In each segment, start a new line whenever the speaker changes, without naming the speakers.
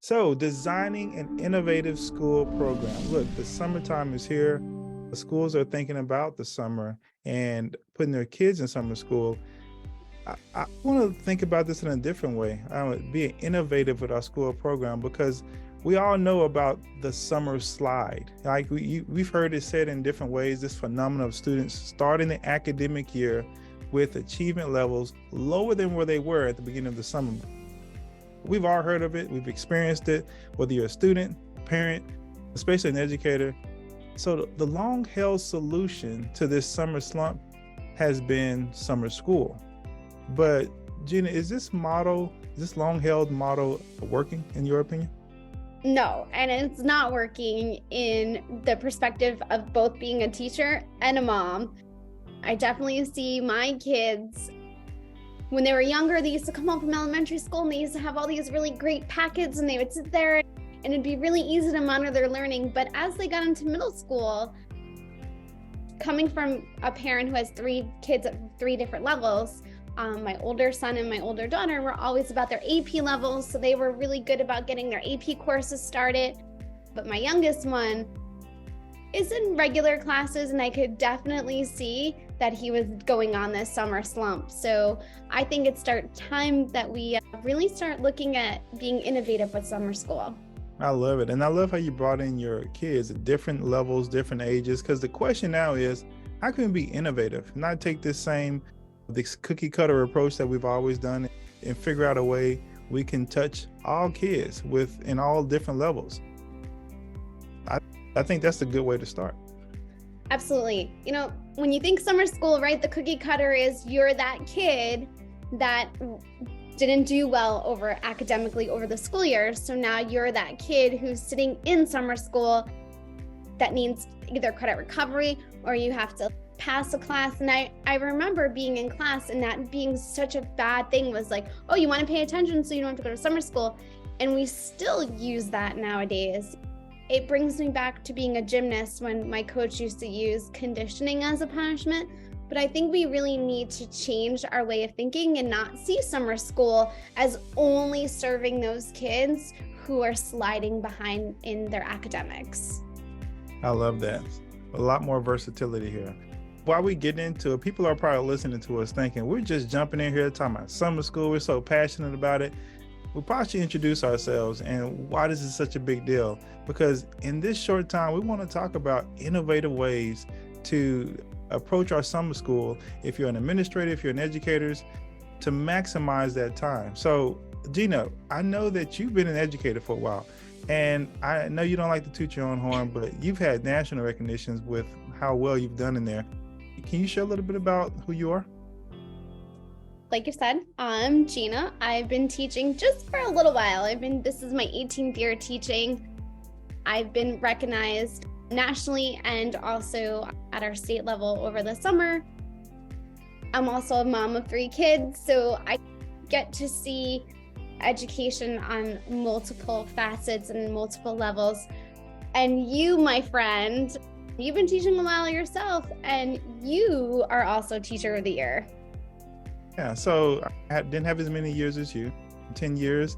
So, designing an innovative school program. Look, the summertime is here. The schools are thinking about the summer and putting their kids in summer school. I want to think about this in a different way. I want being innovative with our school program because we all know about the summer slide. Like we've heard it said in different ways. This phenomenon of students starting the academic year with achievement levels lower than where they were at the beginning of the summer. We've all heard of it. We've experienced it, whether you're a student, a parent, especially an educator. So the long-held solution to this summer slump has been summer school. But Gina, is this long-held model working in your opinion?
No, and it's not working in the perspective of both being a teacher and a mom. I definitely see my kids, when they were younger, they used to come home from elementary school and they used to have all these really great packets and they would sit there and it'd be really easy to monitor their learning. But as they got into middle school, coming from a parent who has 3 kids at 3 different levels, my older son and my older daughter were always about their AP levels, so they were really good about getting their AP courses started. But my youngest one is in regular classes, and I could definitely see that he was going on this summer slump. So I think it's time that we really start looking at being innovative with summer school.
I love it. And I love how you brought in your kids at different levels, different ages, because the question now is, how can we be innovative, not take this cookie cutter approach that we've always done and figure out a way we can touch all kids in all different levels. I think that's a good way to start.
Absolutely. When you think summer school, right, the cookie cutter is you're that kid that didn't do well academically over the school year. So now you're that kid who's sitting in summer school that needs either credit recovery or you have to pass a class. And I remember being in class and that being such a bad thing, was like, oh, you want to pay attention so you don't have to go to summer school. And we still use that nowadays. It brings me back to being a gymnast when my coach used to use conditioning as a punishment. But I think we really need to change our way of thinking and not see summer school as only serving those kids who are sliding behind in their academics.
I love that. A lot more versatility here. While we get into it, people are probably listening to us thinking, we're just jumping in here talking about summer school. We're so passionate about it. We probably should introduce ourselves and why this is such a big deal. Because in this short time, we want to talk about innovative ways to approach our summer school, if you're an administrator, if you're an educator, to maximize that time. So Gina, I know that you've been an educator for a while, and I know you don't like to toot your own horn, but you've had national recognitions with how well you've done in there. Can you share a little bit about who you are?
Like you said, I'm Gina. I've been teaching just for a little while. This is my 18th year teaching. I've been recognized nationally and also at our state level over the summer. I'm also a mom of 3 kids, so I get to see education on multiple facets and multiple levels. And you, my friend, you've been teaching a while yourself, and you are also Teacher of the Year.
Yeah, so I didn't have as many years as you, 10 years,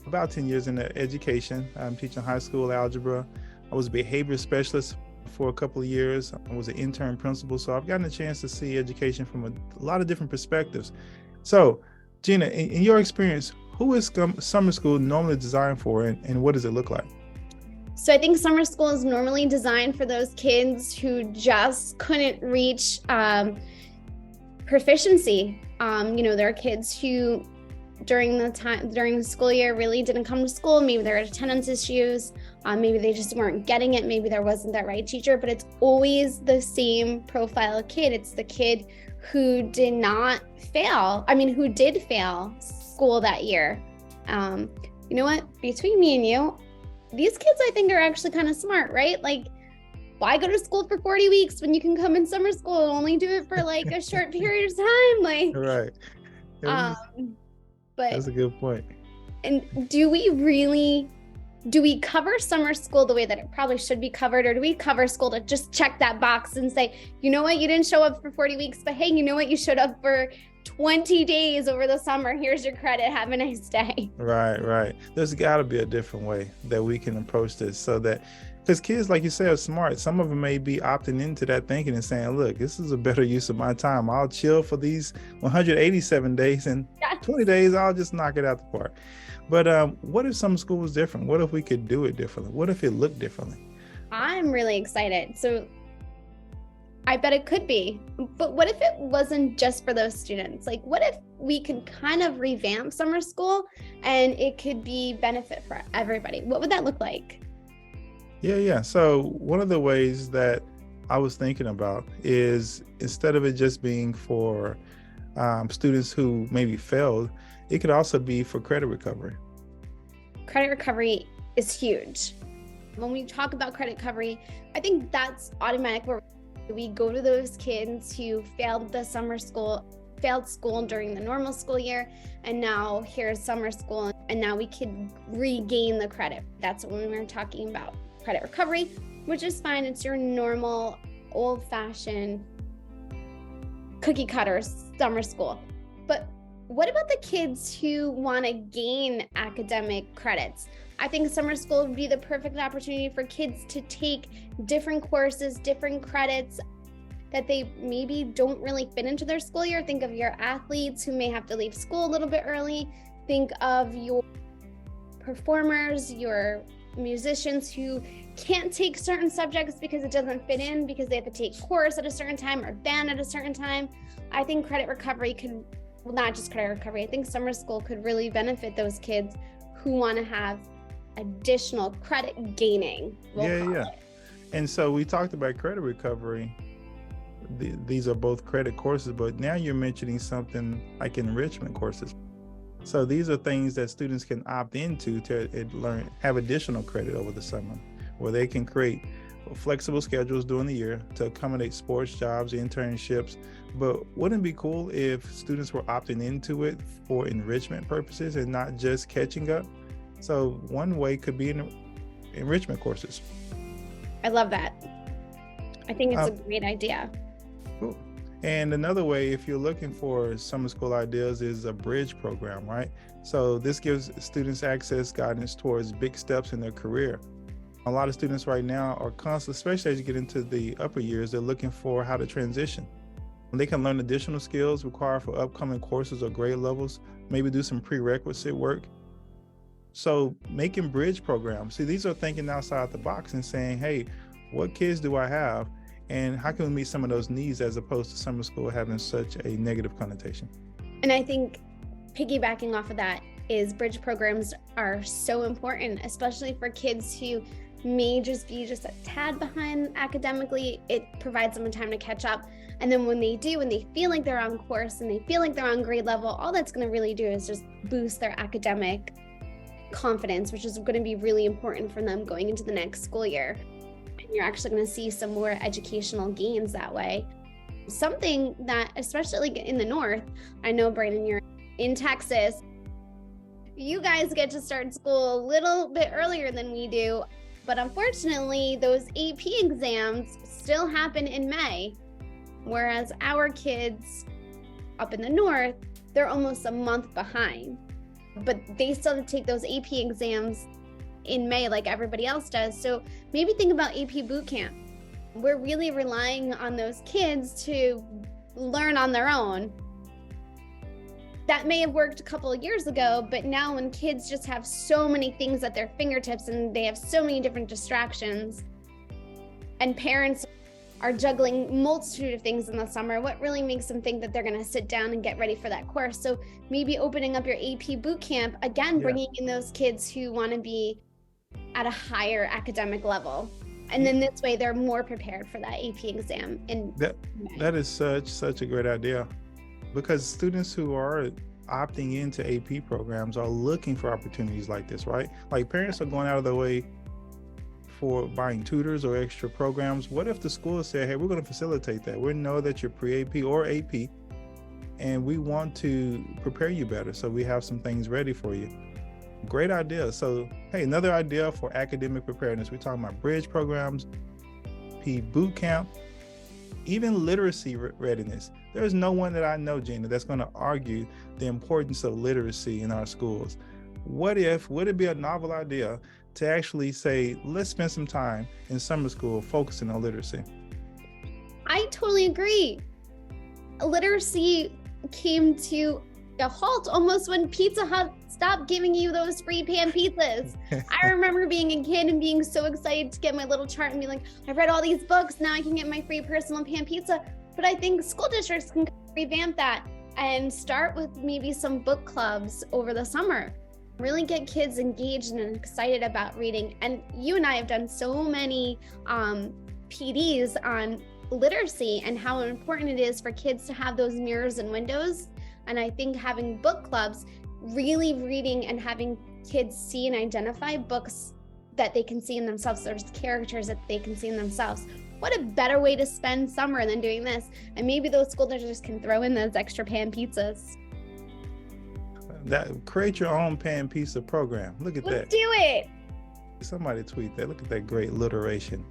about 10 years in education. I'm teaching high school algebra. I was a behavior specialist for a couple of years. I was an intern principal, so I've gotten a chance to see education from a lot of different perspectives. So, Gina, in your experience, who is summer school normally designed for, and what does it look like?
So I think summer school is normally designed for those kids who just couldn't reach proficiency. There are kids who during the school year really didn't come to school. Maybe there are attendance issues. Maybe they just weren't getting it. Maybe there wasn't that right teacher, but it's always the same profile kid. It's the kid who did not fail. Who did fail school that year. You know what? Between me and you, these kids I think are actually kind of smart, right? Like, why go to school for 40 weeks when you can come in summer school and only do it for like a short period of time? Like,
right.
But
that's a good point.
And do we really do we cover summer school the way that it probably should be covered? Or do we cover school to just check that box and say, you know what, you didn't show up for 40 weeks, but hey, you know what, you showed up for 20 days over the summer. Here's your credit. Have a nice day.
Right. There's got to be a different way that we can approach this, so that, because kids, like you said, are smart. Some of them may be opting into that thinking and saying, look, this is a better use of my time. I'll chill for these 187 days, and 20 days, I'll just knock it out the park. But what if some school was different? What if we could do it differently? What if it looked differently?
I'm really excited. So I bet it could be. But what if it wasn't just for those students? Like, what if we could kind of revamp summer school and it could be benefit for everybody? What would that look like?
Yeah. So one of the ways that I was thinking about is, instead of it just being for students who maybe failed, it could also be for credit recovery.
Credit recovery is huge. When we talk about credit recovery, I think that's automatic. Where we go to those kids who failed school during the normal school year, and now here's summer school, and now we can regain the credit. That's when we're talking about credit recovery, which is fine. It's your normal, old-fashioned, cookie-cutter summer school. But what about the kids who want to gain academic credits? I think summer school would be the perfect opportunity for kids to take different courses, different credits that they maybe don't really fit into their school year. Think of your athletes who may have to leave school a little bit early. Think of your performers, your musicians who can't take certain subjects because it doesn't fit in, because they have to take chorus at a certain time or band at a certain time. I think credit recovery could, well, not just credit recovery, I think summer school could really benefit those kids who want to have additional credit gaining.
Yeah. And so we talked about credit recovery. These are both credit courses, but now you're mentioning something like enrichment courses. So these are things that students can opt into to learn, have additional credit over the summer, where they can create flexible schedules during the year to accommodate sports, jobs, internships. But wouldn't it be cool if students were opting into it for enrichment purposes and not just catching up? So one way could be enrichment courses.
I love that. I think it's a great idea.
Cool. And another way, if you're looking for summer school ideas, is a bridge program, right? So this gives students access, guidance towards big steps in their career. A lot of students right now are constantly, especially as you get into the upper years, they're looking for how to transition. They can learn additional skills required for upcoming courses or grade levels, maybe do some prerequisite work. So making bridge programs, see, these are thinking outside the box and saying, hey, what kids do I have? And how can we meet some of those needs, as opposed to summer school having such a negative connotation? And
I think piggybacking off of that is bridge programs are so important, especially for kids who may just be just a tad behind academically. It provides them a time to catch up. And then when they do, when they feel like they're on course and they feel like they're on grade level, all that's going to really do is just boost their academic confidence, which is going to be really important for them going into the next school year. And you're actually going to see some more educational gains that way. Something that, especially in the North, I know, Brandon, you're in Texas. You guys get to start school a little bit earlier than we do, but unfortunately, those AP exams still happen in May, whereas our kids up in the North, they're almost a month behind, but they still have to take those AP exams in May like everybody else does. So maybe think about AP boot camp. We're really relying on those kids to learn on their own. That may have worked a couple of years ago, but now when kids just have so many things at their fingertips and they have so many different distractions, and parents are juggling multitude of things in the summer, what really makes them think that they're going to sit down and get ready for that course? So maybe opening up your AP boot camp, again, bringing in those kids who want to be at a higher academic level. And then this way they're more prepared for that AP exam. And
that is such a great idea, because students who are opting into AP programs are looking for opportunities like this, right? Like, parents are going out of their way for buying tutors or extra programs. What if the school said, hey, we're going to facilitate that. We know that you're pre-AP or AP, and we want to prepare you better, so we have some things ready for you. Great idea. So, hey, another idea for academic preparedness. We're talking about bridge programs, boot camp, even literacy readiness. There's no one that I know, Gina, that's going to argue the importance of literacy in our schools. Would it be a novel idea to actually say, let's spend some time in summer school focusing on literacy?
I totally agree. Literacy came to a halt almost when Pizza Hut stopped giving you those free pan pizzas. I remember being a kid and being so excited to get my little chart and be like, I've read all these books, now I can get my free personal pan pizza. But I think school districts can revamp that and start with maybe some book clubs over the summer. Really get kids engaged and excited about reading. And you and I have done so many PDs on literacy and how important it is for kids to have those mirrors and windows. And I think having book clubs, really reading and having kids see and identify books that they can see in themselves, there's characters that they can see in themselves. What a better way to spend summer than doing this. And maybe those school districts can throw in those extra pan pizzas.
That create your own pan pizza program. Look at that.
Let's do it.
Somebody tweet that. Look at that great alliteration.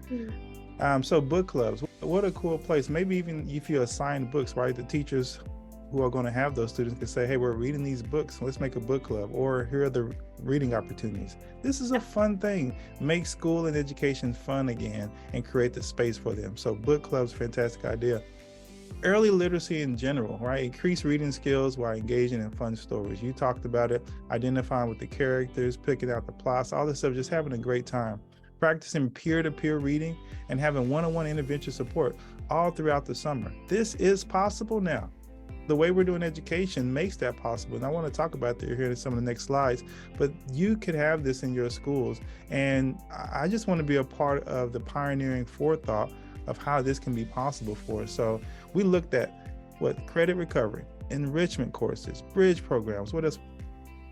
So book clubs, what a cool place. Maybe even if you assign books, right? The teachers who are going to have those students can say, hey, we're reading these books, let's make a book club, or here are the reading opportunities. This is a fun thing. Make school and education fun again and create the space for them. So book clubs, fantastic idea. Early literacy in general, right? Increase reading skills while engaging in fun stories. You talked about it, identifying with the characters, picking out the plots, all this stuff, just having a great time. Practicing peer-to-peer reading and having one-on-one intervention support all throughout the summer. This is possible now. The way we're doing education makes that possible. And I want to talk about that here in some of the next slides, but you could have this in your schools. And I just want to be a part of the pioneering forethought of how this can be possible for us. So we looked at credit recovery, enrichment courses, bridge programs. What else?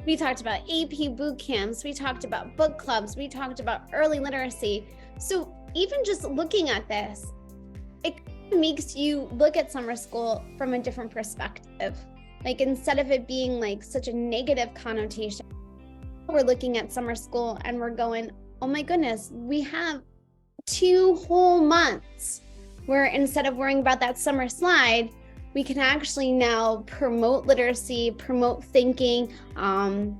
We talked about AP boot camps. We talked about book clubs. We talked about early literacy. So even just looking at this, it makes you look at summer school from a different perspective. Like instead of it being like such a negative connotation, we're looking at summer school and we're going, oh my goodness, we have 2 whole months where instead of worrying about that summer slide, we can actually now promote literacy, promote thinking, and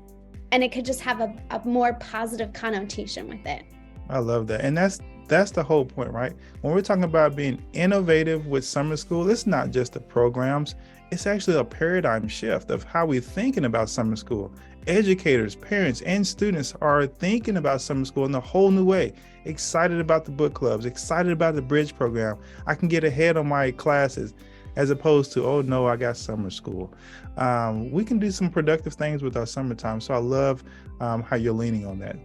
it could just have a more positive connotation with it.
I love that. And that's the whole point, right? When we're talking about being innovative with summer school, it's not just the programs, it's actually a paradigm shift of how we're thinking about summer school. Educators, parents, and students are thinking about summer school in a whole new way. Excited about the book clubs, excited about the bridge program. I can get ahead on my classes as opposed to, oh no, I got summer school. We can do some productive things with our summertime. So I love how you're leaning on that.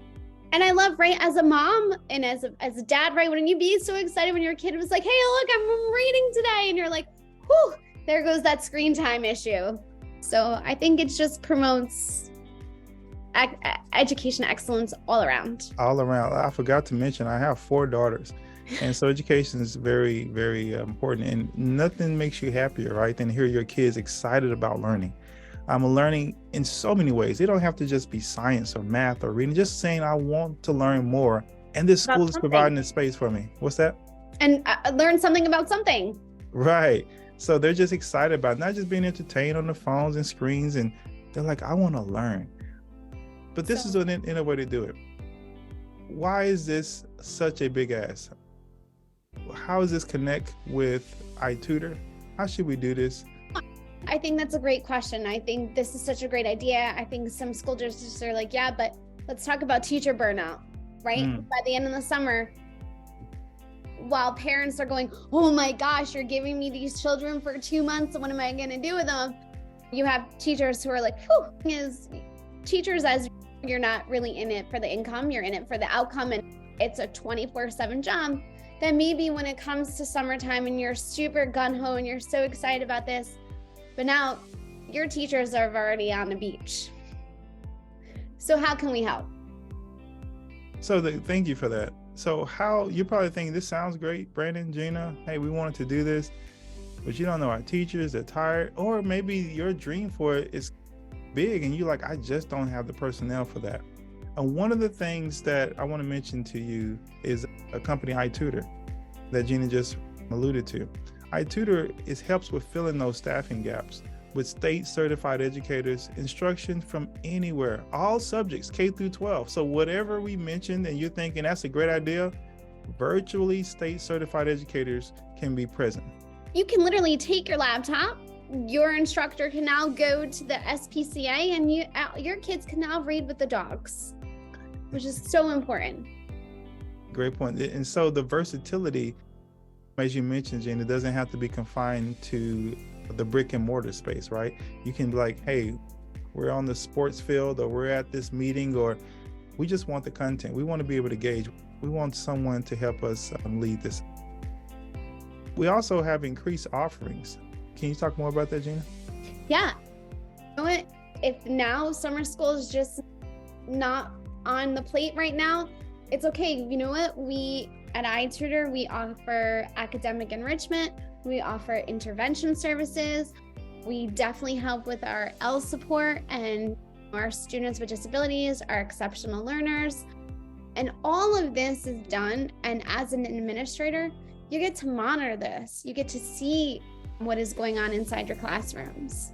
And I love, right, as a mom and as a dad, right, when you be so excited when your kid was like, hey, look, I'm reading today. And you're like, whew, there goes that screen time issue. So I think it just promotes education excellence all around.
All around. I forgot to mention, I have 4 daughters. And so education is very, very important. And nothing makes you happier, right, than hear your kids excited about learning. I'm learning in so many ways. It don't have to just be science or math or reading, just saying I want to learn more. And this school is providing a space for me. What's that?
And learn something about something.
Right. So they're just excited about not just being entertained on the phones and screens. And they're like, I want to learn. But this is an innovative way to do it. Why is this such a big ask? How does this connect with iTutor? How should we do this?
I think that's a great question. I think this is such a great idea. I think some school districts are like, yeah, but let's talk about teacher burnout, right? By the end of the summer, while parents are going, oh my gosh, you're giving me these children for 2 months. And what am I going to do with them? You have teachers who are like, teachers, as you're not really in it for the income, you're in it for the outcome. And it's a 24/7 job. Then maybe when it comes to summertime and you're super gung-ho and you're so excited about this, but now your teachers are already on the beach. So how can we help?
So thank you for that. So how, you're probably thinking, this sounds great, Brandon, Gina, hey, we wanted to do this, but you don't know our teachers, they're tired, or maybe your dream for it is big and you're like, I just don't have the personnel for that. And one of the things that I want to mention to you is a company, iTutor, that Gina just alluded to. iTutor helps with filling those staffing gaps with state certified educators, instruction from anywhere, all subjects, K through 12. So whatever we mentioned and you're thinking that's a great idea, virtually state certified educators can be present.
You can literally take your laptop, your instructor can now go to the SPCA and your kids can now read with the dogs, which is so important.
Great point. And so the versatility, as you mentioned, Gina, doesn't have to be confined to the brick and mortar space, right? You can be like, hey, we're on the sports field, or we're at this meeting, or we just want the content. We want to be able to gauge. We want someone to help us lead this. We also have increased offerings. Can you talk more about that, Gina?
Yeah. You know what? If now summer school is just not on the plate right now, it's okay. You know what? We at iTutor, we offer academic enrichment. We offer intervention services. We definitely help with our L support and our students with disabilities, our exceptional learners. And all of this is done. And as an administrator, you get to monitor this. You get to see what is going on inside your classrooms.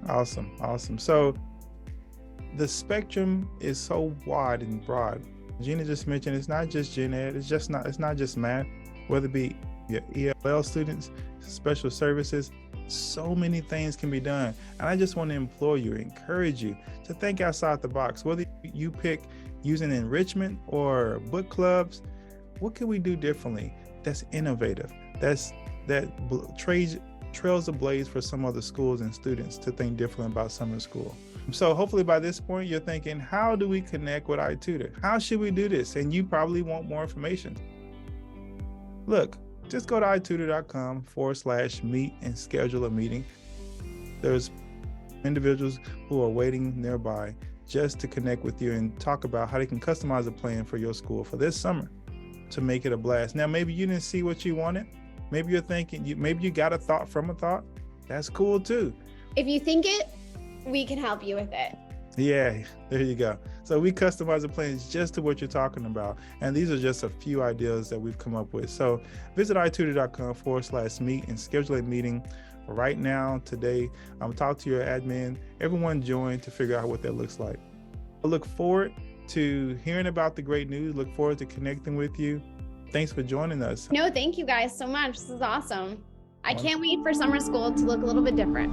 Awesome. So the spectrum is so wide and broad. Gina just mentioned it's not just gen ed, it's not just math, whether it be your ELL students, special services, so many things can be done. And I just want to encourage you to think outside the box. Whether you pick using enrichment or book clubs, what can we do differently that's innovative, that trails the blaze for some other schools and students to think differently about summer school. So hopefully by this point, you're thinking, how do we connect with iTutor? How should we do this? And you probably want more information. Look, just go to itutor.com/meet and schedule a meeting. There's individuals who are waiting nearby just to connect with you and talk about how they can customize a plan for your school for this summer to make it a blast. Now, maybe you didn't see what you wanted. Maybe you're thinking, maybe you got a thought from a thought. That's cool too.
If you think it, we can help you with it.
Yeah, there you go. So we customize the plans just to what you're talking about. And these are just a few ideas that we've come up with. So visit itutor.com/meet and schedule a meeting right now, today. Talk to your admin, everyone join to figure out what that looks like. I look forward to hearing about the great news. Look forward to connecting with you. Thanks for joining us.
No, thank you guys so much. This is awesome. I can't wait for summer school to look a little bit different.